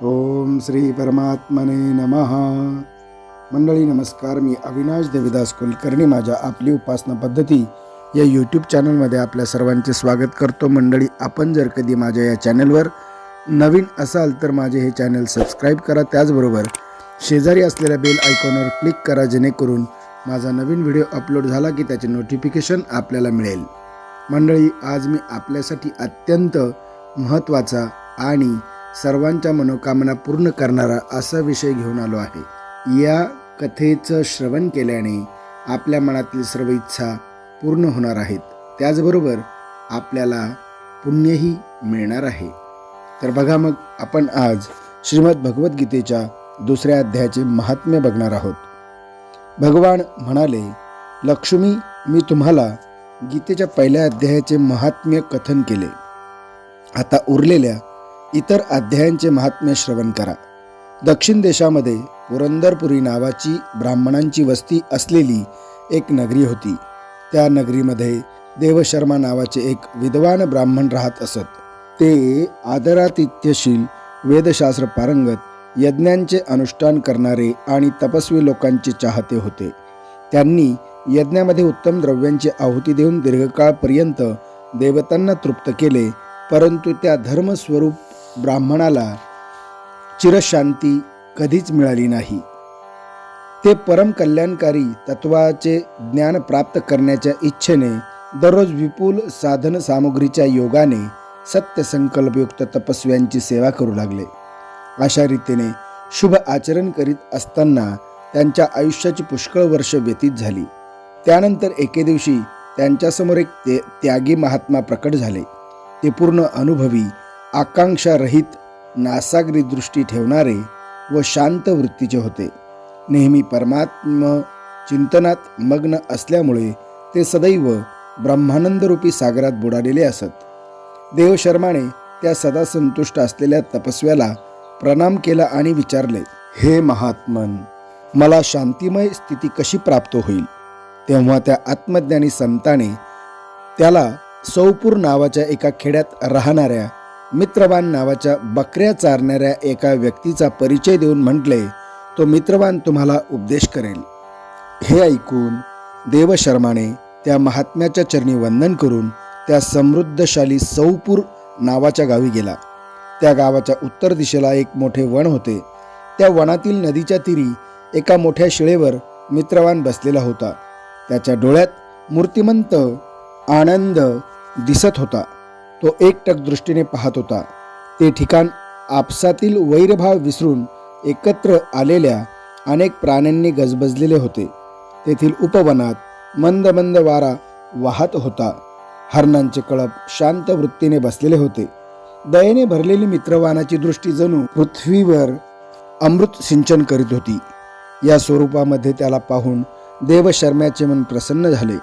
ओम श्री परमात्मने नमः. मंडळी नमस्कार. मी अविनाश देविदास कुलकर्णी माझ्या आपली उपासना पद्धती या यूट्यूब चॅनलमध्ये आपल्या सर्वांचे स्वागत करतो. मंडळी, आपण जर कधी माझ्या या चॅनलवर नवीन असाल तर माझे हे चॅनल सबस्क्राईब करा. त्याचबरोबर शेजारी असलेल्या बेल आयकॉनवर क्लिक करा, जेणेकरून माझा नवीन व्हिडिओ अपलोड झाला की त्याचे नोटिफिकेशन आपल्याला मिळेल. मंडळी, आज मी आपल्यासाठी अत्यंत महत्त्वाचा आणि सर्वांच्या मनोकामना पूर्ण करणारा असा विषय घेऊन आलो आहे. या कथेचं श्रवण केल्याने आपल्या मनातील सर्व इच्छा पूर्ण होणार आहेत. त्याचबरोबर आपल्याला पुण्यही मिळणार आहे. तर बघा, मग आपण आज श्रीमद भगवद्गीतेच्या दुसऱ्या अध्यायाचे महात्म्य बघणार आहोत. भगवान म्हणाले, लक्ष्मी, मी तुम्हाला गीतेच्या पहिल्या अध्यायाचे महात्म्य कथन केले. आता उरलेल्या इतर अध्यायांचे महात्म्य श्रवण करा. दक्षिण देशामध्ये पुरंदरपुरी नावाची ब्राह्मणांची वस्ती असलेली एक नगरी होती. त्या नगरीमध्ये देवशर्मा नावाचे एक विद्वान ब्राह्मण राहत असत. ते आदरातिथ्यशील, वेदशास्त्र पारंगत, यज्ञांचे अनुष्ठान करणारे आणि तपस्वी लोकांचे चाहते होते. त्यांनी यज्ञामध्ये उत्तम द्रव्यांची आहुती देऊन दीर्घकाळपर्यंत देवतांना तृप्त केले. परंतु त्या धर्मस्वरूप ब्राह्मणाला चिरशांती कधीच मिळाली नाही. ते परम कल्याणकारी तत्वाचे ज्ञान प्राप्त करण्याच्या इच्छेने दररोज विपुल साधन सामुग्रीच्या योगाने सत्य संकल्पयुक्त तपस्व्यांची सेवा करू लागले. अशा रीतीने शुभ आचरण करीत असताना त्यांच्या आयुष्याची पुष्कळ वर्ष व्यतीत झाली. त्यानंतर एके दिवशी त्यांच्यासमोर एक त्यागी महात्मा प्रकट झाले. ते पूर्ण अनुभवी, आकांक्षारहित, नासाग्री दृष्टी ठेवणारे व शांत वृत्तीचे होते. नेहमी परमात्म चिंतनात मग्न असल्यामुळे ते सदैव ब्रह्मानंदरूपी सागरात बुडालेले असत. देवशर्माने त्या सदा संतुष्ट असलेल्या तपस्व्याला प्रणाम केला आणि विचारले, हे महात्मन, मला शांतिमय स्थिती कशी प्राप्त होईल? तेव्हा त्या आत्मज्ञानी संताने त्याला सौपूर नावाच्या एका खेड्यात राहणाऱ्या मित्रवान नावाच्या बकऱ्या चारणाऱ्या एका व्यक्तीचा परिचय देऊन म्हटले, तो मित्रवान तुम्हाला उपदेश करेल. हे ऐकून देवशर्माने त्या महात्म्याच्या चरणी वंदन करून त्या समृद्धशाली सौपूर नावाच्या गावी गेला. त्या गावाच्या उत्तर दिशेला एक मोठे वन होते. त्या वनातील नदीच्या तीरी एका मोठ्या शिळेवर मित्रवान बसलेला होता. त्याच्या डोळ्यात मूर्तिमंत आनंद दिसत होता. तो एकटक दृष्टीने पाहत होता. ते ठिकाण आपसातील वैरभाव विसरून एकत्र आलेल्या अनेक प्राण्यांनी गजबजलेले होते. तेथील उपवनात मंद मंद वारा वाहत होता. हरणांचे कळप शांत वृत्तीने बसलेले होते. दयेने भरलेली मित्रवानाची दृष्टी जणू पृथ्वीवर अमृत सिंचन करीत होती. या स्वरूपामध्ये त्याला पाहून देवशर्म्याचे मन प्रसन्न झाले.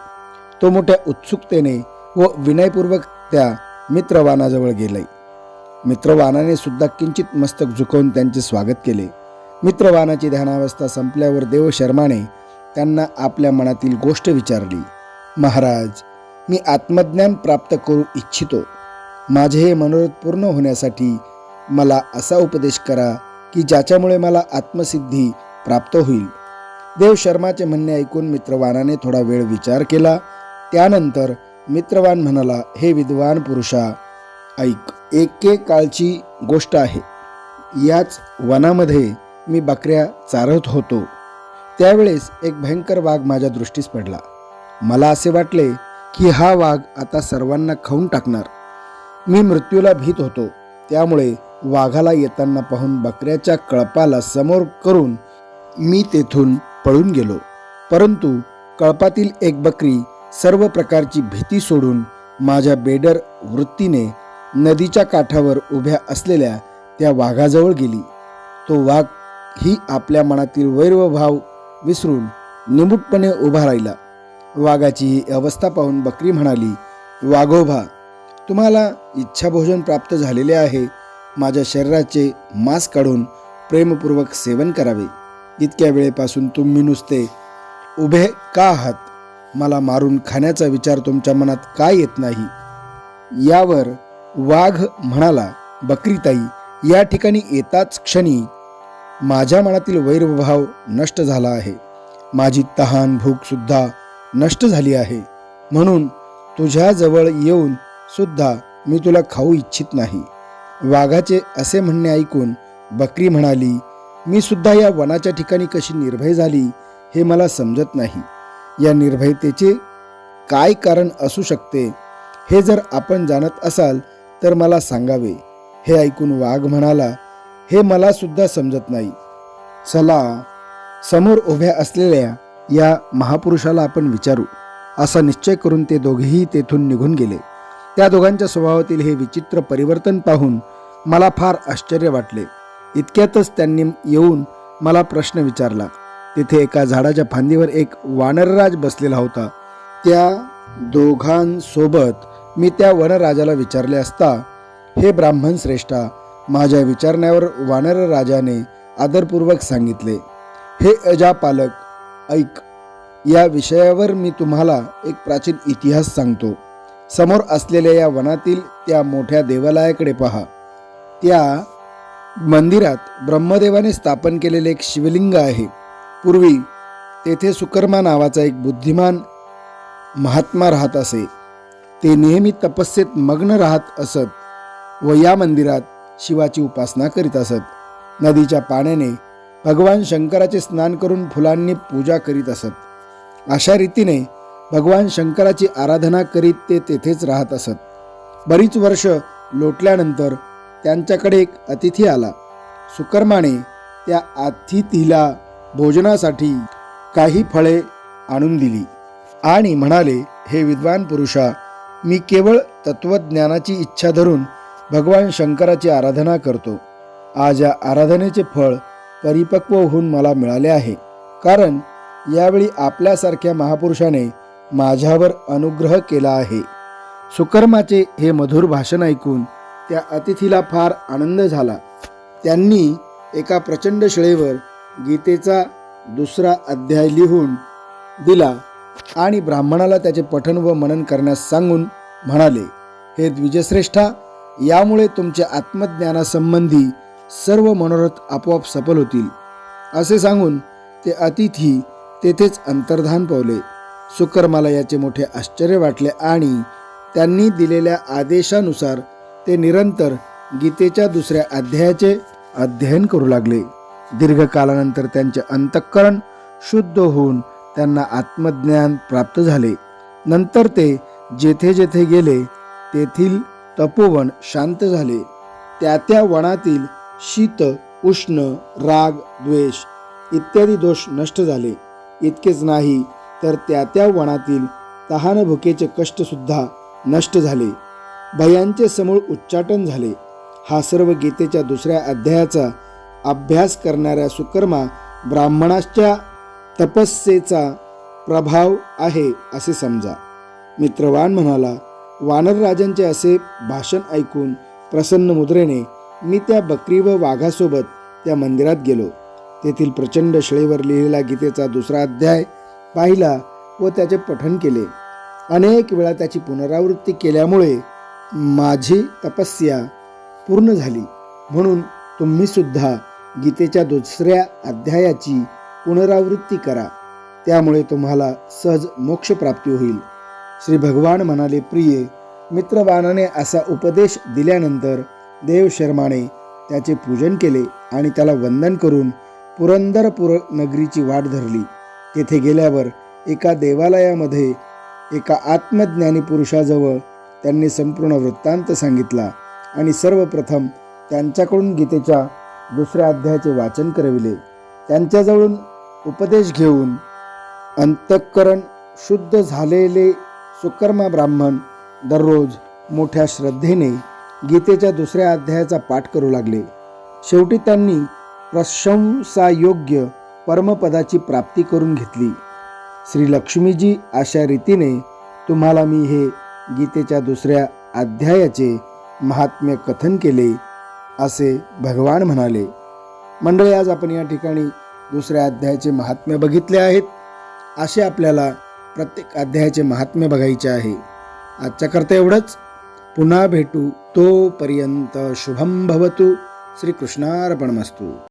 तो मोठ्या उत्सुकतेने व विनयपूर्वक त्या मित्रवानाजवळ गेले. मित्रवानाने सुद्धा किंचित मस्तक झुकवून त्यांचे स्वागत केले. मित्रवानाची ध्यानावस्था संपल्यावर देवशर्माने त्यांना आपल्या मनातील गोष्ट विचारली. महाराज, मी आत्मज्ञान प्राप्त करू इच्छितो. माझे हे मनोरथ पूर्ण होण्यासाठी मला असा उपदेश करा की ज्याच्यामुळे मला आत्मसिद्धी प्राप्त होईल. देवशर्माचे म्हणणे ऐकून मित्रवानाने थोडा वेळ विचार केला. त्यानंतर मित्रवान म्हणाला, हे विद्वान पुरुषा, ऐक. एकेकाळची गोष्ट आहे. याच वनामध्ये मी बकऱ्या चारत होतो. त्यावेळेस एक भयंकर वाघ माझ्या दृष्टीस पडला. मला असे वाटले की हा वाघ आता सर्वांना खाऊन टाकणार. मी मृत्यूला भीत होतो. त्यामुळे वाघाला येताना पाहून बकऱ्याच्या कळपाला समोर करून मी तेथून पळून गेलो. परंतु कळपातील एक बकरी सर्व प्रकारची भीती सोडून माझ्या बेडर वृत्तीने नदीच्या काठावर उभ्या असलेल्या त्या वाघाजवळ गेली. तो वाघ ही आपल्या मनातील वैरभाव विसरून निमूटपणे उभा राहिला. वाघाची ही अवस्था पाहून बकरी म्हणाली, वाघोबा, तुम्हाला इच्छाभोजन प्राप्त झालेले आहे. माझ्या शरीराचे मांस काढून प्रेमपूर्वक सेवन करावे. इतक्या वेळेपासून तुम्ही नुसते उभे का आहात? मला मारून खाण्याचा विचार तुमच्या मनात काय येत नाही? यावर वाघ म्हणाला, बकरीताई, या ठिकाणी येताच क्षणी माझ्या मनातील वैरभाव नष्ट झाला आहे. माझी तहान भूक सुद्धा नष्ट झाली आहे. म्हणून तुझ्या जवळ येऊन सुद्धा मी तुला खाऊ इच्छित नाही. वाघाचे असे म्हणणे ऐकून बकरी म्हणाली, मी सुद्धा या वनाच्या ठिकाणी कशी निर्भय झाली हे मला समजत नाही. या निर्भयतेचे काय कारण असू शकते हे जर आपण जाणत असाल तर मला सांगावे. हे ऐकून वाघ म्हणाला, हे मला सुद्धा समजत नाही. चला समोर उभ्या असलेल्या या महापुरुषाला आपण विचारू. असा निश्चय करून ते दोघेही तेथून निघून गेले. त्या दोघांच्या स्वभावातील हे विचित्र परिवर्तन पाहून मला फार आश्चर्य वाटले. इतक्यातच त्यांनी येऊन मला प्रश्न विचारला. तिथे एका झाडाच्या फांदीवर एक वानरराज बसलेला होता. त्या दोघांसोबत मी त्या वनराजाला विचारले असता, हे ब्राह्मण श्रेष्ठा, माझ्या विचारण्यावर वानरराजाने आदरपूर्वक सांगितले, हे अजापालक, ऐक, या विषयावर मी तुम्हाला एक प्राचीन इतिहास सांगतो. समोर असलेल्या या वनातील त्या मोठ्या देवालयाकडे पहा. त्या मंदिरात ब्रह्मदेवाने स्थापन केलेले एक शिवलिंग आहे. पूर्वी तेथे सुकर्मा नावाचा एक बुद्धिमान महात्मा राहत असे. ते नेहमी तपस्येत मग्न राहत असत व या मंदिरात शिवाची उपासना करीत असत. नदीच्या पाण्याने भगवान शंकराचे स्नान करून फुलांनी पूजा करीत असत. अशा रीतीने भगवान शंकराची आराधना करीत ते तेथेच राहत असत. बरीच वर्ष लोटल्यानंतर त्यांच्याकडे एक अतिथी आला. सुकर्माने त्या अतिथीला भोजनासाठी काही फळे आणून दिली आणि म्हणाले, हे विद्वान पुरुषा, मी केवळ तत्वज्ञानाची इच्छा धरून भगवान शंकराची आराधना करतो. आज या आराधनेचे फळ परिपक्व होऊन मला मिळाले आहे. कारण यावेळी आपल्यासारख्या महापुरुषाने माझ्यावर अनुग्रह केला आहे. सुकर्माचे हे मधुर भाषण ऐकून त्या अतिथीला फार आनंद झाला. त्यांनी एका प्रचंड शिळेवर गीतेचा 2रा अध्याय लिहून दिला आणि ब्राह्मणाला त्याचे पठण व मनन करण्यास सांगून म्हणाले, हे द्विजश्रेष्ठा, यामुळे तुमच्या आत्मज्ञानासंबंधी सर्व मनोरथ आपोआप सफल होतील. असे सांगून ते अतिथी तेथेच अंतर्धान पावले. सुकर्माला याचे मोठे आश्चर्य वाटले आणि त्यांनी दिलेल्या आदेशानुसार ते निरंतर गीतेच्या 2ऱ्या अध्यायाचे अध्ययन करू लागले. दीर्घकालानंतर त्यांचे अंतःकरण शुद्ध होऊन त्यांना आत्मज्ञान प्राप्त झाले. नंतर ते जेथे जेथे गेले तेथील तपोवन शांत झाले. त्या त्या वनातील शीत, उष्ण, राग, द्वेष इत्यादी दोष नष्ट झाले. इतकेच नाही तर त्या त्या वनातील तहान भुकेचे कष्ट सुद्धा नष्ट झाले. भयांचे समूळ उच्चाटन झाले. हा सर्व गीतेच्या 2ऱ्या अध्यायाचा अभ्यास करणाऱ्या सुकर्मा ब्राह्मणाच्या तपस्येचा प्रभाव आहे असे समजा. मित्रवान म्हणाला, वानरराजांचे असे भाषण ऐकून प्रसन्न मुद्रेने मी त्या बकरी व वाघासोबत त्या मंदिरात गेलो. तेथील प्रचंड शिळेवर लिहिलेला गीतेचा 2रा अध्याय पाहिला व त्याचे पठण केले. अनेक वेळा त्याची पुनरावृत्ती केल्यामुळे माझी तपस्या पूर्ण झाली. म्हणून तुम्ही सुद्धा गीतेच्या 2ऱ्या अध्यायाची पुनरावृत्ती करा. त्यामुळे तुम्हाला सहज मोक्ष प्राप्ती होईल. श्री भगवान म्हणाले, प्रिय मित्रवानाने असा उपदेश दिल्यानंतर देवशर्माने त्याचे पूजन केले आणि त्याला वंदन करून पुरंदरपूर नगरीची वाट धरली. तेथे गेल्यावर एका देवालयामध्ये एका आत्मज्ञानी पुरुषाजवळ त्यांनी संपूर्ण वृत्तांत सांगितला आणि सर्वप्रथम त्यांच्याकडून गीतेच्या 2ऱ्या अध्यायाचे वाचन करविले. त्यांच्याजवळून उपदेश घेऊन अंतःकरण शुद्ध झालेले सुकर्मा ब्राह्मण दररोज मोठ्या श्रद्धेने गीतेच्या 2ऱ्या अध्यायाचा पाठ करू लागले. शेवटी त्यांनी प्रशंसायोग्य परमपदाची प्राप्ती करून घेतली. श्री लक्ष्मीजी, अशा रीतीने तुम्हाला मी हे गीतेच्या 2ऱ्या अध्यायाचे महात्म्य कथन केले असे भगवान म्हणाले. मंडळी, आज आपण या ठिकाणी 2ऱ्या अध्यायाचे महात्म्य बघितले आहेत. असे आपल्याला प्रत्येक अध्यायाचे महात्म्य बघायचे आहे. आजच्या करता एवढंच. पुन्हा भेटू. तोपर्यंत शुभम भवतु. श्रीकृष्णार्पणमस्तु.